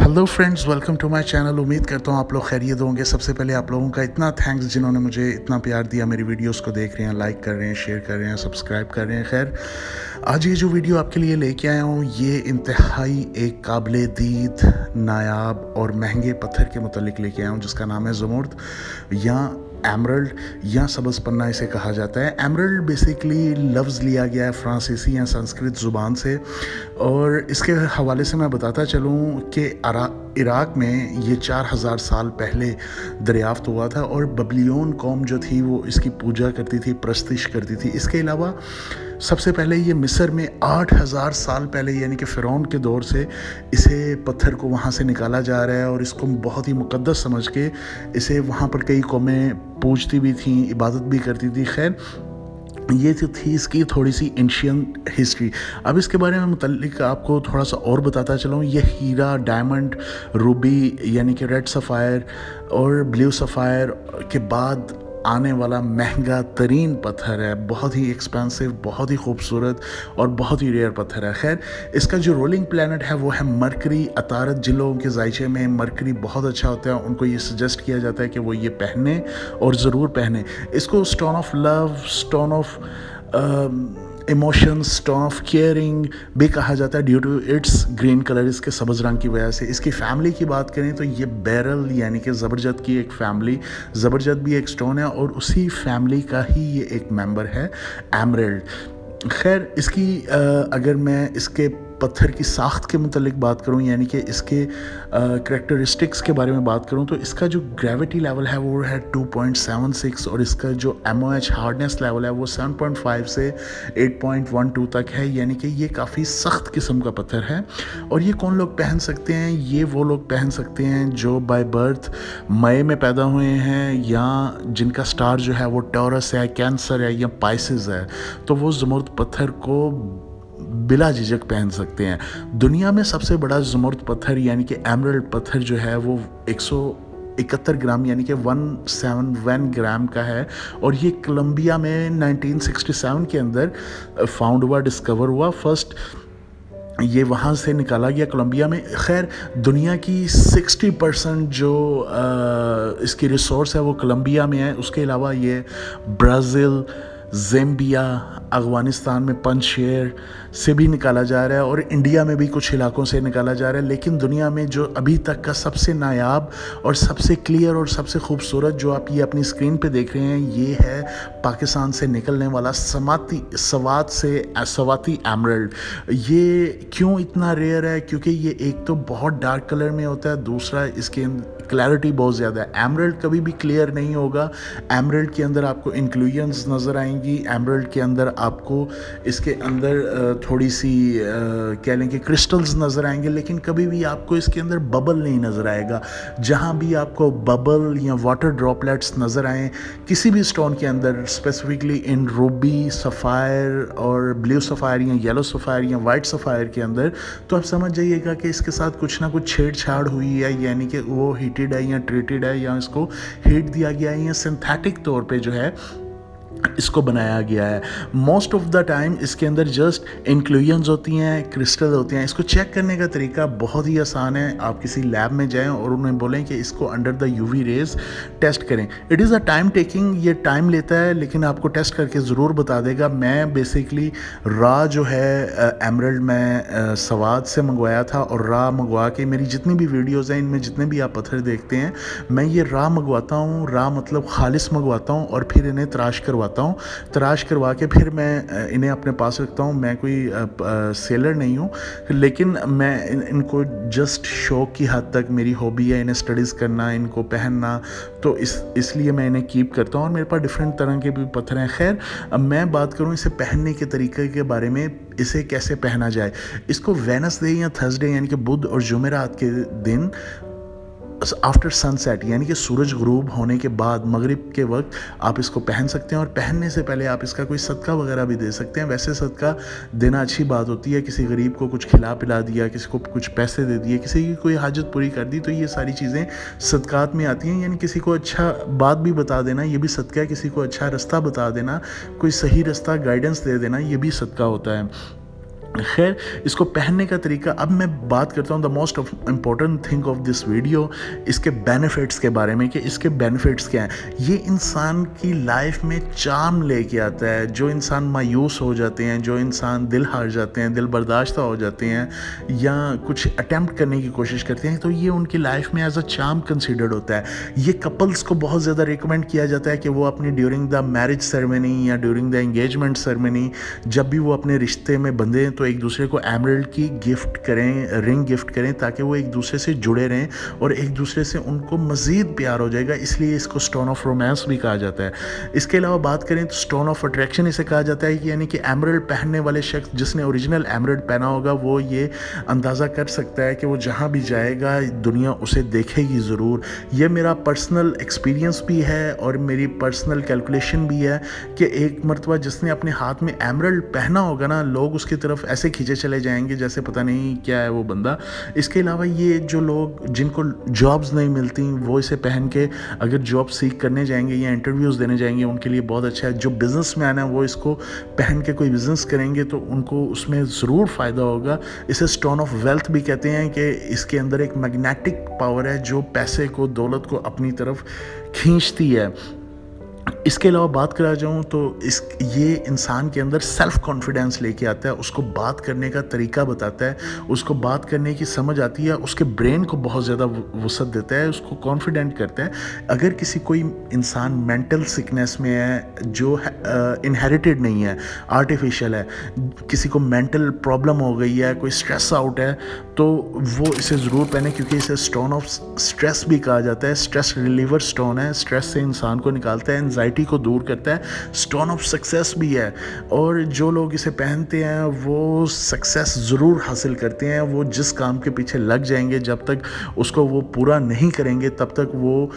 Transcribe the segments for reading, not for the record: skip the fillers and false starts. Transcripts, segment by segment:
Hello friends, welcome to my channel. उम्मीद करता हूँ आप लोग खैरियत होंगे। सबसे पहले आप लोगों का इतना थैंक्स जिन्होंने मुझे इतना प्यार दिया, मेरी वीडियोस को देख रहे हैं, लाइक कर रहे हैं, शेयर कर रहे हैं, सब्सक्राइब कर रहे हैं। खैर, आज ये जो वीडियो आपके लिए लेके आया हूँ, ये इंतहाई एक काबिल दीद, नायाब और महंगे पत्थर के मुतल्लिक लेके आया हूँ, जिसका नाम है ज़मुर्द या एमरल्ड या सब्ज़ पन्ना इसे कहा जाता है। एमरल्ड बेसिकली लफ्ज़ लिया गया है फ्रांसीसी या संस्कृत ज़ुबान से, और इसके हवाले से मैं बताता चलूँ कि इराक़ में ये 4000 साल पहले दरियाफ़्त हुआ था, और बबलियोन कौम जो थी वो इसकी पूजा करती थी, प्रस्तिश करती थी। इसके अलावा सबसे पहले ये मिस्र में 8000 साल पहले यानी कि फ़िरौन के दौर से इसे पत्थर को वहाँ से निकाला जा रहा है, और इसको बहुत ही मुक़द्दस समझ के इसे वहाँ पर कई कौमें पूजती भी थीं, इबादत भी करती थी। खैर, ये जो थी इसकी थोड़ी सी एंशियंट हिस्ट्री। अब इसके बारे में मुतल्लिक आपको थोड़ा सा और बताता चलूँ। ये हीरा, डायमंड, रूबी यानी कि रेड सफ़ायर और ब्लू सफ़ायर के बाद आने वाला महंगा तरीन पत्थर है। बहुत ही एक्सपेंसिव, बहुत ही खूबसूरत और बहुत ही रेयर पत्थर है। खैर, इसका जो रोलिंग प्लैनेट है वो है मरकरी। अतारत जिन लोगों के जायचे में मरकरी बहुत अच्छा होता है, उनको ये सजेस्ट किया जाता है कि वो ये पहने और ज़रूर पहने। इसको stone of love, stone of emotions, stone of caring भी कहा जाता है due to its green colour, इसके सब्ज़ रंग की वजह से। इसकी फैमिली की बात करें तो ये बेरल यानी कि ज़बरजद की एक फैमिली, ज़बरजद भी एक स्टोन है और उसी फैमिली का ही ये एक मेंबर है, एमरल्ड। खैर, इसकी अगर मैं इसके पत्थर की साख्त के मुतल्लिक बात करूं, यानी कि इसके करैक्टरिस्टिक्स के बारे में बात करूं, तो इसका जो ग्रेविटी लेवल है वो है 2.76, और इसका जो MOH हार्डनेस लेवल है वो 7.5 से 8.12 तक है, यानी कि ये काफ़ी सख्त किस्म का पत्थर है। और ये कौन लोग पहन सकते हैं? ये वो लोग पहन सकते हैं जो बाय बर्थ मई में पैदा हुए हैं, या जिनका स्टार जो है वो टॉरस है, कैंसर है या पाइसेस है, तो वो ज़मुर्द पत्थर को बिला झिझक पहन सकते हैं। दुनिया में सबसे बड़ा ज़मुर्द पत्थर यानी कि एमरल्ड पत्थर जो है वो 171 ग्राम यानी कि 171 ग्राम का है, और ये कोलंबिया में 1967 के अंदर फाउंड हुआ, डिस्कवर हुआ। फर्स्ट ये वहाँ से निकाला गया कोलंबिया में। खैर, दुनिया की 60% जो इसकी रिसोर्स है वो कोलंबिया में है। उसके अलावा ये ब्राज़ील, ज़ैम्बिया, अफ़गानिस्तान में पंजशेर से भी निकाला जा रहा है, और इंडिया में भी कुछ इलाकों से निकाला जा रहा है। लेकिन दुनिया में जो अभी तक का सबसे नायाब और सबसे क्लियर और सबसे खूबसूरत जो आप ये अपनी स्क्रीन पे देख रहे हैं, ये है पाकिस्तान से निकलने वाला सवाती एमरल्ड। ये क्यों इतना रेयर है? क्योंकि ये एक तो बहुत डार्क कलर में होता है, दूसरा इसके क्लैरिटी बहुत ज़्यादा है। एमरल्ड कभी भी क्लियर नहीं होगा। एमरल्ड के अंदर आपको इंक्लूजन्स नज़र आएंगी, एमरल्ड के अंदर आपको इसके अंदर थोड़ी सी कह लें कि क्रिस्टल्स नज़र आएंगे, लेकिन कभी भी आपको इसके अंदर बबल नहीं नज़र आएगा। जहाँ भी आपको बबल या वाटर ड्रॉपलेट्स नज़र आएँ किसी भी स्टोन के अंदर, स्पेसिफिकली इन रूबी, सफ़ायर और ब्लू सफ़ायर या येलो सफ़ायर या वाइट सफ़ायर के अंदर, तो आप समझ जाइएगा कि इसके साथ कुछ ना कुछ छेड़छाड़ हुई है, यानी कि वो हीटेड है या ट्रीटेड है, या इसको हीट दिया गया है, या सिंथेटिक तौर पे जो है इसको बनाया गया है। मोस्ट ऑफ द टाइम इसके अंदर जस्ट इंक्लूजन्स होती हैं, क्रिस्टल होते हैं। इसको चेक करने का तरीका बहुत ही आसान है। आप किसी लैब में जाएं और उन्हें बोलें कि इसको under the UV rays test करें। It is a time taking, ये टाइम लेता है, लेकिन आपको टेस्ट करके ज़रूर बता देगा। मैं बेसिकली रा जो है एमरल्ड मैं सवाद से मंगवाया था, और रा मंगवा के मेरी जितनी भी वीडियोज़ हैं, इनमें जितने भी आप पत्थर देखते हैं, मैं ये रा मंगवाता हूँ, रा मतलब खालिस मंगवाता हूँ, और फिर इन्हें तराश करवा के फिर मैं इन्हें अपने पास रखता हूँ। मैं कोई सेलर नहीं हूँ, लेकिन मैं इनको जस्ट शौक की हद तक मेरी हॉबी है इन्हें स्टडीज़ करना, इनको पहनना, तो इसलिए मैं इन्हें कीप करता हूँ। और मेरे पास डिफरेंट तरह के भी पत्थर हैं। खैर, अब मैं बात करूँ इसे पहनने के तरीके के बारे में, इसे कैसे पहना जाए। इसको वेडनेसडे या थर्सडे यानी कि बुध और जुमेरात के दिन आफ्टर सनसेट यानी कि सूरज गुरूब होने के बाद मगरिब के वक्त आप इसको पहन सकते हैं, और पहनने से पहले आप इसका कोई सदका वगैरह भी दे सकते हैं। वैसे सदका देना अच्छी बात होती है, किसी गरीब को कुछ खिला पिला दिया, किसी को कुछ पैसे दे दिए, किसी की कोई हाजत पूरी कर दी, तो ये सारी चीज़ें सदकात में आती हैं। यानी किसी को अच्छा बात भी बता देना, ये भी सदका है। किसी को अच्छा रास्ता बता देना, कोई सही रास्ता गाइडेंस दे देना, ये भी सदका होता है। खैर इसको पहनने का तरीका अब मैं बात करता हूँ the most important thing of this video, इसके बेनिफिट्स के बारे में कि इसके बेनिफिट्स क्या हैं। ये इंसान की लाइफ में चार्म लेके आता है। जो इंसान मायूस हो जाते हैं, जो इंसान दिल हार जाते हैं, दिल बर्दाश्त हो जाते हैं या कुछ अटैम्प्ट करने की कोशिश करते हैं, तो ये उनकी लाइफ में एज अ चार्म कंसिडर्ड होता है। ये कपल्स को बहुत ज़्यादा रिकमेंड किया जाता है कि वो अपनी ड्यूरिंग द मैरिज सेरेमनी या ड्यूरिंग द एंगेजमेंट सेरेमनी जब भी वो अपने रिश्ते में बंधे तो एक दूसरे को एमरल्ड की गिफ्ट करें, रिंग गिफ्ट करें, ताकि वो एक दूसरे से जुड़े रहें और एक दूसरे से उनको मज़ीद प्यार हो जाएगा। इसलिए इसको स्टोन ऑफ रोमांस भी कहा जाता है। इसके अलावा बात करें तो स्टोन ऑफ अट्रैक्शन इसे कहा जाता है कि यानी कि एमरल्ड पहनने वाले शख्स जिसने ओरिजिनल एमरल्ड पहना होगा वो ये अंदाज़ा कर सकता है कि वो जहाँ भी जाएगा दुनिया उसे देखेगी ज़रूर। ये मेरा पर्सनल एक्सपीरियंस भी है और मेरी पर्सनल कैलकुलेशन भी है कि एक मरतबा जिसने अपने हाथ में एमरल्ड पहना होगा ना, लोग उसकी तरफ ऐसे खींचे चले जाएंगे जैसे पता नहीं क्या है वो बंदा। इसके अलावा ये जो लोग जिनको जॉब्स नहीं मिलती वो इसे पहन के अगर जॉब सीख करने जाएंगे या इंटरव्यूज़ देने जाएंगे उनके लिए बहुत अच्छा है। जो बिज़नेसमैन है वो इसको पहन के कोई बिज़नेस करेंगे तो उनको उसमें ज़रूर फ़ायदा होगा। इसे स्टोन ऑफ वेल्थ भी कहते हैं कि इसके अंदर एक मैग्नेटिक पावर है जो पैसे को, दौलत को अपनी तरफ खींचती है। इसके अलावा बात करा जाऊँ तो ये इंसान के अंदर सेल्फ़ कॉन्फिडेंस लेके आता है, उसको बात करने का तरीका बताता है, उसको बात करने की समझ आती है, उसके ब्रेन को बहुत ज़्यादा वसअत देता है, उसको कॉन्फिडेंट करता है। अगर किसी कोई इंसान मेंटल सिकनेस में है जो इनहेरिटेड नहीं है, आर्टिफिशियल है, किसी को मेंटल प्रॉब्लम हो गई है, कोई स्ट्रेस आउट है, तो वो इसे ज़रूर पहने क्योंकि इसे स्टोन ऑफ स्ट्रेस भी कहा जाता है। स्ट्रेस रिलीवर स्टोन है, स्ट्रेस से इंसान को निकालता है, एंजाइटी को दूर करता है। स्टोन ऑफ सक्सेस भी है और जो लोग इसे पहनते हैं वो सक्सेस ज़रूर हासिल करते हैं। वो जिस काम के पीछे लग जाएंगे जब तक उसको वो पूरा नहीं करेंगे तब तक वो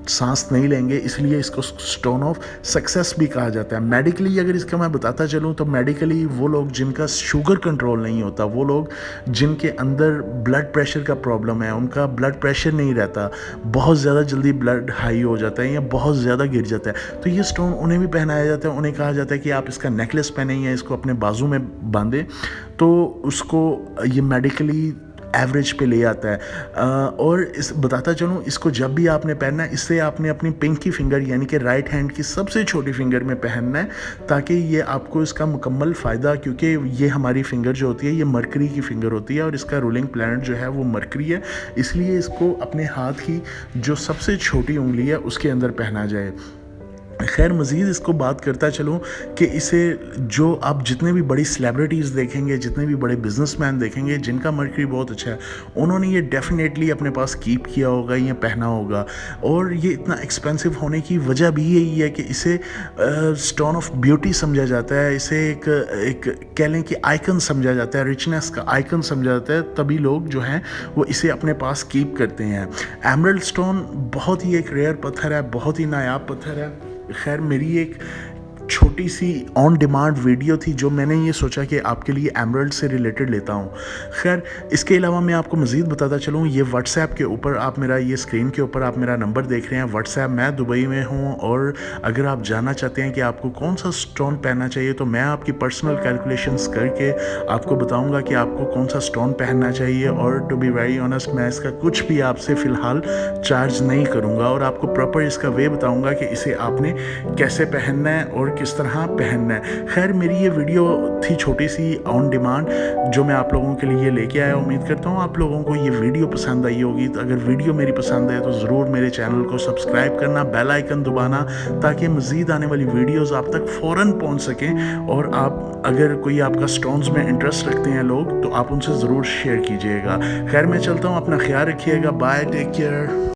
सांस नहीं लेंगे, इसलिए इसको स्टोन ऑफ सक्सेस भी कहा जाता है। मेडिकली अगर इसका मैं बताता चलूँ तो मेडिकली वो लोग जिनका शुगर कंट्रोल नहीं होता, वो लोग जिनके अंदर ब्लड प्रेशर का प्रॉब्लम है, उनका ब्लड प्रेशर नहीं रहता, बहुत ज़्यादा जल्दी ब्लड हाई हो जाता है या बहुत ज़्यादा गिर जाता है, तो ये स्टोन उन्हें भी पहनाया जाता है। उन्हें कहा जाता है कि आप इसका नेकलेस पहने या इसको अपने बाजू में बांधें, तो उसको ये मेडिकली एवरेज पे ले आता है। और इस बताता चलूँ, इसको जब भी आपने पहनना है इससे आपने अपनी पिंकी फिंगर यानी कि राइट हैंड की सबसे छोटी फिंगर में पहनना है ताकि ये आपको इसका मुकम्मल फ़ायदा, क्योंकि ये हमारी फिंगर जो होती है ये मरकरी की फिंगर होती है और इसका रूलिंग प्लैनेट जो है वो मरकरी है, इसलिए इसको अपने हाथ की जो सबसे छोटी उंगली है उसके अंदर पहना जाए। खैर मज़ीद इसको बात करता चलूँ कि इसे जो आप जितने भी बड़ी सेलिब्रिटीज़ देखेंगे, जितने भी बड़े बिजनेसमैन देखेंगे जिनका मर्करी बहुत अच्छा है, उन्होंने ये डेफिनेटली अपने पास कीप किया होगा या पहना होगा। और ये इतना एक्सपेंसिव होने की वजह भी यही है कि इसे स्टोन ऑफ ब्यूटी समझा जाता है, इसे एक कह लें कि आइकन समझा जाता है, रिचनेस का आइकन समझा जाता है, तभी लोग जो हैं वो इसे अपने पास कीप करते हैं। एमरल्ड स्टोन बहुत ही एक रेयर पत्थर है, बहुत ही नायाब पत्थर है। खैर मेरी एक छोटी सी ऑन डिमांड वीडियो थी जो मैंने ये सोचा कि आपके लिए एमरल्ड से रिलेटेड लेता हूँ। खैर इसके अलावा मैं आपको मज़ीद बताता चलूँ, ये व्हाट्सएप के ऊपर आप मेरा ये स्क्रीन के ऊपर आप मेरा नंबर देख रहे हैं व्हाट्सएप, मैं दुबई में हूँ और अगर आप जानना चाहते हैं कि आपको कौन सा स्टोन पहनना चाहिए तो मैं आपकी पर्सनल कैलकुलेशंस करके आपको बताऊँगा कि आपको कौन सा स्टोन पहनना चाहिए। और टू बी वेरी ऑनेस्ट मैं इसका कुछ भी आपसे फ़िलहाल चार्ज नहीं करूँगा और आपको प्रॉपर इसका वे बताऊँगा कि इसे आपने कैसे पहनना है और किस तरह पहनना है। खैर मेरी ये वीडियो थी छोटी सी ऑन डिमांड जो मैं आप लोगों के लिए लेके आया। उम्मीद करता हूँ आप लोगों को ये वीडियो पसंद आई होगी। तो अगर वीडियो मेरी पसंद है तो ज़रूर मेरे चैनल को सब्सक्राइब करना, बेल आइकन दबाना ताकि मज़ीद आने वाली वीडियोज़ आप तक फ़ौरन पहुँच सकें। और आप अगर कोई आपका स्टोन्स में इंटरेस्ट रखते हैं लोग तो आप उनसे ज़रूर शेयर कीजिएगा। खैर मैं चलता हूँ, अपना ख्याल रखिएगा, बाय, टेक केयर।